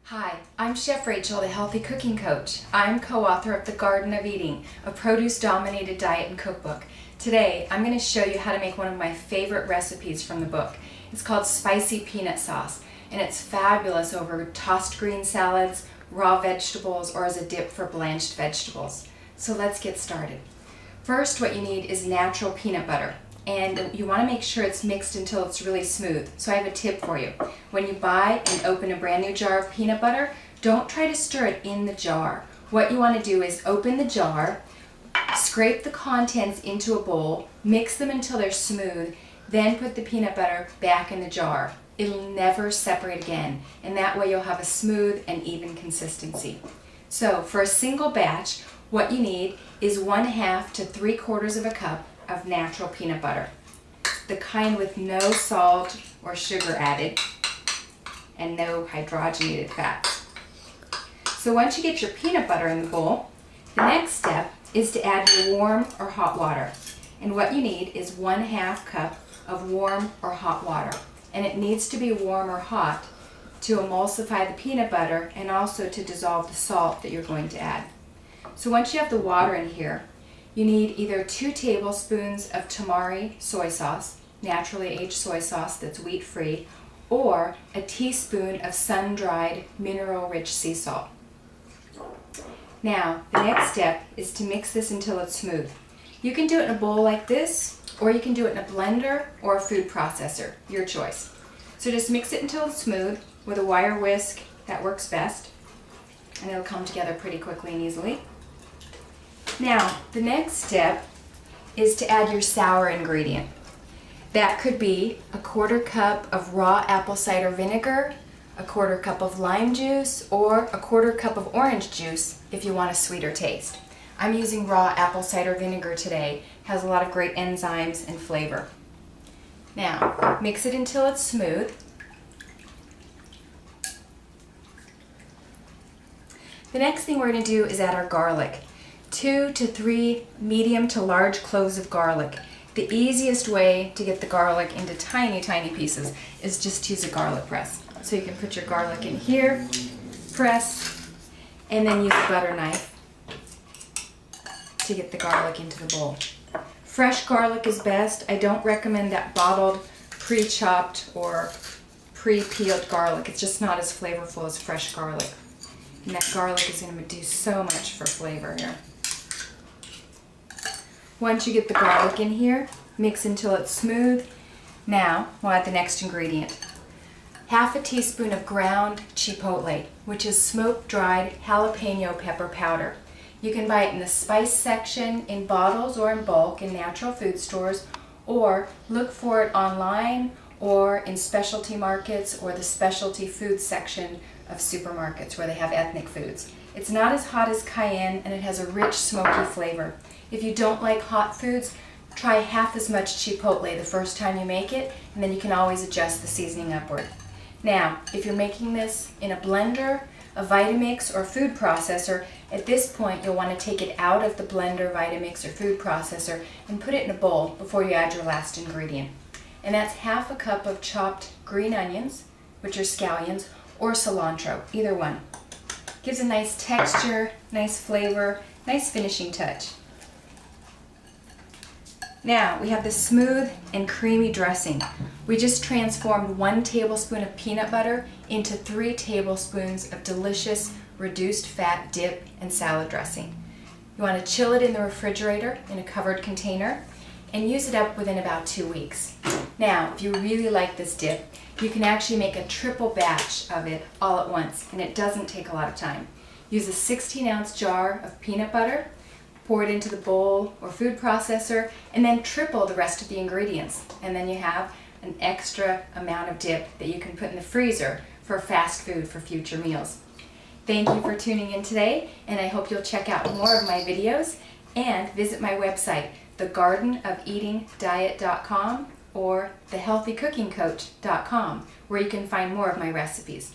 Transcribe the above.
Hi, I'm Chef Rachel, the Healthy Cooking Coach. I'm co-author of The Garden of Eating, a produce-dominated diet and cookbook. Today, I'm going to show you how to make one of my favorite recipes from the book. It's called spicy peanut sauce, and it's fabulous over tossed green salads, raw vegetables, or as a dip for blanched vegetables. So let's get started. First, what you need is natural peanut butter. And you want to make sure it's mixed until it's really smooth. So I have a tip for you. When you buy and open a brand new jar of peanut butter, don't try to stir it in the jar. What you want to do is open the jar, scrape the contents into a bowl, mix them until they're smooth, then put the peanut butter back in the jar. It'll never separate again, and that way you'll have a smooth and even consistency. So for a single batch, what you need is 1/2 to 3/4 of a cup of natural peanut butter, the kind with no salt or sugar added and no hydrogenated fats. So once you get your peanut butter in the bowl, the next step is to add your warm or hot water. And what you need is 1/2 cup of warm or hot water. And it needs to be warm or hot to emulsify the peanut butter and also to dissolve the salt that you're going to add. So once you have the water in here, you need either 2 tablespoons of tamari soy sauce, naturally aged soy sauce that's wheat-free, or a teaspoon of sun-dried mineral-rich sea salt. Now, the next step is to mix this until it's smooth. You can do it in a bowl like this, or you can do it in a blender or a food processor, your choice. So just mix it until it's smooth with a wire whisk, that works best, and it'll come together pretty quickly and easily. Now, the next step is to add your sour ingredient. That could be a 1/4 cup of raw apple cider vinegar, a 1/4 cup of lime juice, or a 1/4 cup of orange juice if you want a sweeter taste. I'm using raw apple cider vinegar today. It has a lot of great enzymes and flavor. Now, mix it until it's smooth. The next thing we're going to do is add our garlic. 2 to 3 medium to large cloves of garlic. The easiest way to get the garlic into tiny, tiny pieces is just to use a garlic press. So you can put your garlic in here, press, and then use a butter knife to get the garlic into the bowl. Fresh garlic is best. I don't recommend that bottled, pre-chopped, or pre-peeled garlic. It's just not as flavorful as fresh garlic. And that garlic is going to do so much for flavor here. Once you get the garlic in here, mix until it's smooth. Now, we'll add the next ingredient. 1/2 teaspoon of ground chipotle, which is smoke-dried jalapeno pepper powder. You can buy it in the spice section, in bottles or in bulk in natural food stores, or look for it online or in specialty markets or the specialty food section of supermarkets where they have ethnic foods. It's not as hot as cayenne, and it has a rich smoky flavor. If you don't like hot foods, try 1/2 as much chipotle the first time you make it, and then you can always adjust the seasoning upward. Now, if you're making this in a blender, a Vitamix, or food processor, at this point you'll want to take it out of the blender, Vitamix, or food processor and put it in a bowl before you add your last ingredient. And that's 1/2 cup of chopped green onions, which are scallions, or cilantro, either one. Gives a nice texture, nice flavor, nice finishing touch. Now we have this smooth and creamy dressing. We just transformed 1 tablespoon of peanut butter into 3 tablespoons of delicious reduced fat dip and salad dressing. You want to chill it in the refrigerator in a covered container and use it up within about 2 weeks. Now, if you really like this dip, you can actually make a triple batch of it all at once, and it doesn't take a lot of time. Use a 16-ounce jar of peanut butter, pour it into the bowl or food processor, and then triple the rest of the ingredients. And then you have an extra amount of dip that you can put in the freezer for fast food for future meals. Thank you for tuning in today, and I hope you'll check out more of my videos and visit my website, thegardenofeatingdiet.com or thehealthycookingcoach.com, where you can find more of my recipes.